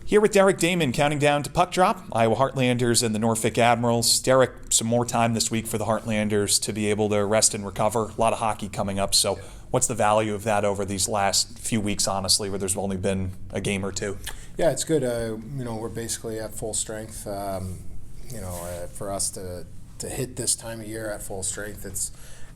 Here with Derek Damon, counting down to puck drop. Iowa Heartlanders and the Norfolk Admirals. Derek, some more time this week for the Heartlanders to be able to rest and recover. A lot of hockey coming up, so what's the value of that over these last few weeks, honestly, where there's only been a game or two? Yeah, it's good. We're basically at full strength. For us to hit this time of year at full strength,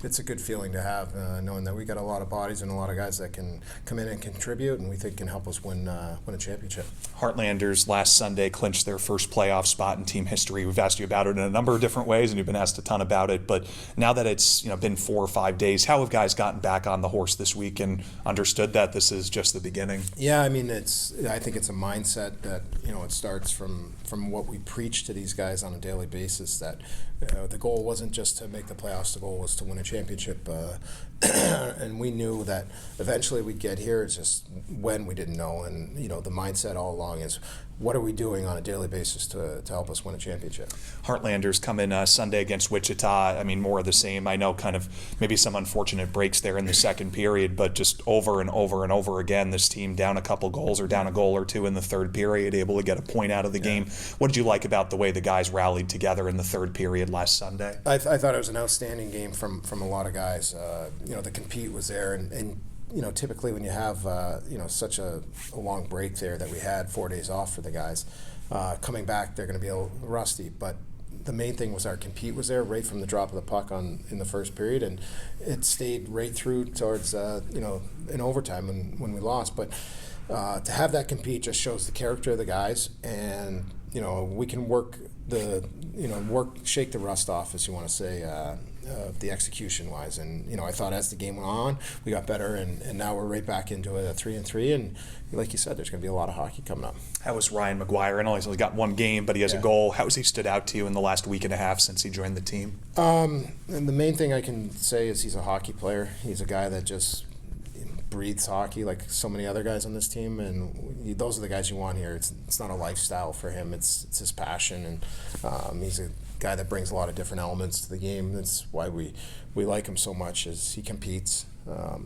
it's a good feeling to have, knowing that we got a lot of bodies and a lot of guys that can come in and contribute, and we think can help us win a championship. Heartlanders last Sunday clinched their first playoff spot in team history. We've asked you about it in a number of different ways, and you've been asked a ton about it. But now that it's been 4 or 5 days, how have guys gotten back on the horse this week and understood that this is just the beginning? Yeah, I think it's a mindset that it starts from what we preach to these guys on a daily basis. That the goal wasn't just to make the playoffs; the goal was to win a championship. And we knew that eventually we'd get here. It's just when we didn't know. And the mindset all along is, what are we doing on a daily basis to help us win a championship? Heartlanders come in Sunday against Wichita. I mean, more of the same. I know kind of maybe some unfortunate breaks there in the second period, but just over and over and over again, this team down a couple goals or down a goal or two in the third period, able to get a point out of the game. What did you like about the way the guys rallied together in the third period last Sunday? I thought it was an outstanding game from a lot of guys. The compete was there, and typically when you have such a long break there that we had 4 days off for the guys, coming back they're going to be a little rusty. But the main thing was our compete was there right from the drop of the puck in the first period, and it stayed right through towards in overtime when we lost. But to have that compete just shows the character of the guys, and we can shake the rust off, as you want to say. The execution wise, and I thought as the game went on, we got better, and now we're right back into a 3-3, and like you said, there's going to be a lot of hockey coming up. How was Ryan McGuire? I know he's only got one game, but he has a goal. How has he stood out to you in the last week and a half since he joined the team? And the main thing I can say is he's a hockey player. He's a guy that just breathes hockey like so many other guys on this team, and those are the guys you want here. It's not a lifestyle for him. It's his passion, and he's a guy that brings a lot of different elements to the game. That's why we like him so much, is he competes.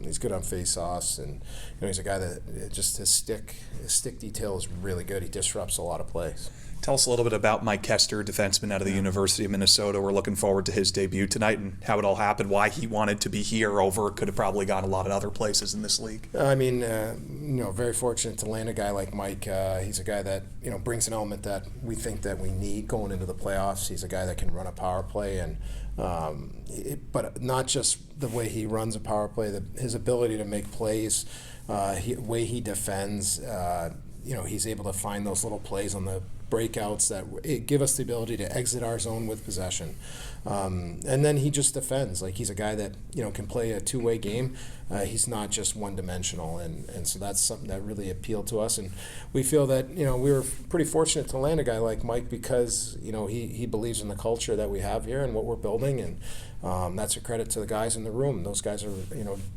He's good on face-offs, and he's a guy that just his stick detail is really good. He disrupts a lot of plays. Tell us a little bit about Mike Kester, defenseman out of the University of Minnesota. We're looking forward to his debut tonight and how it all happened, why he wanted to be here over could have probably gone a lot of other places in this league. Very fortunate to land a guy like Mike. He's a guy that brings an element that we think that we need going into the playoffs. He's a guy that can run a power play, and but not just the way he runs a power play, his ability to make plays, way he defends. He's able to find those little plays on the breakouts that give us the ability to exit our zone with possession. And then he just defends. Like, he's a guy that can play a two-way game. He's not just one-dimensional, and so that's something that really appealed to us. And we feel that we were pretty fortunate to land a guy like Mike because he believes in the culture that we have here and what we're building, and that's a credit to the guys in the room. Those guys are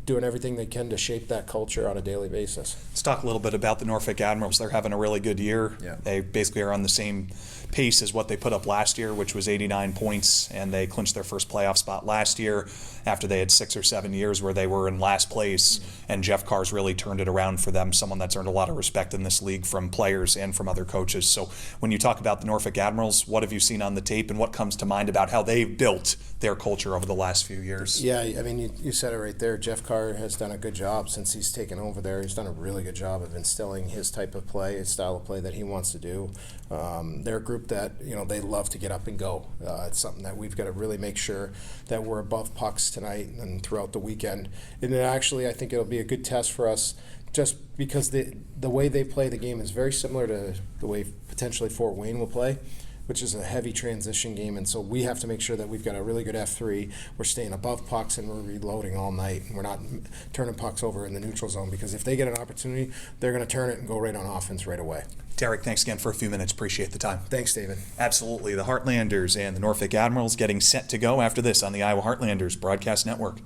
doing everything they can to shape that culture on a daily basis. Let's talk a little bit about the Norfolk Admirals. They're having a really good year. Yeah. They basically are on the same pace as what they put up last year, which was 89 points, and they clinched their first playoff spot last year after they had 6 or 7 years where they were in last place, and Jeff Carr's really turned it around for them, someone that's earned a lot of respect in this league from players and from other coaches. So when you talk about the Norfolk Admirals, what have you seen on the tape, and what comes to mind about how they've built their culture over the last few years? Yeah, I mean, you said it right there. Jeff Carr has done a good job since he's taken over there. He's done a really good job of instilling his type of play, his style of play that he wants to do. They're a group that, they love to get up and go. It's something that we've got to really make sure that we're above pucks tonight and throughout the weekend. And then actually, I think it'll be a good test for us just because the way they play the game is very similar to the way potentially Fort Wayne will play, which is a heavy transition game, and so we have to make sure that we've got a really good F3. We're staying above pucks and we're reloading all night, and we're not turning pucks over in the neutral zone, because if they get an opportunity, they're going to turn it and go right on offense right away. Derek, thanks again for a few minutes. Appreciate the time. Thanks, David. Absolutely. The Heartlanders and the Norfolk Admirals getting set to go after this on the Iowa Heartlanders Broadcast Network.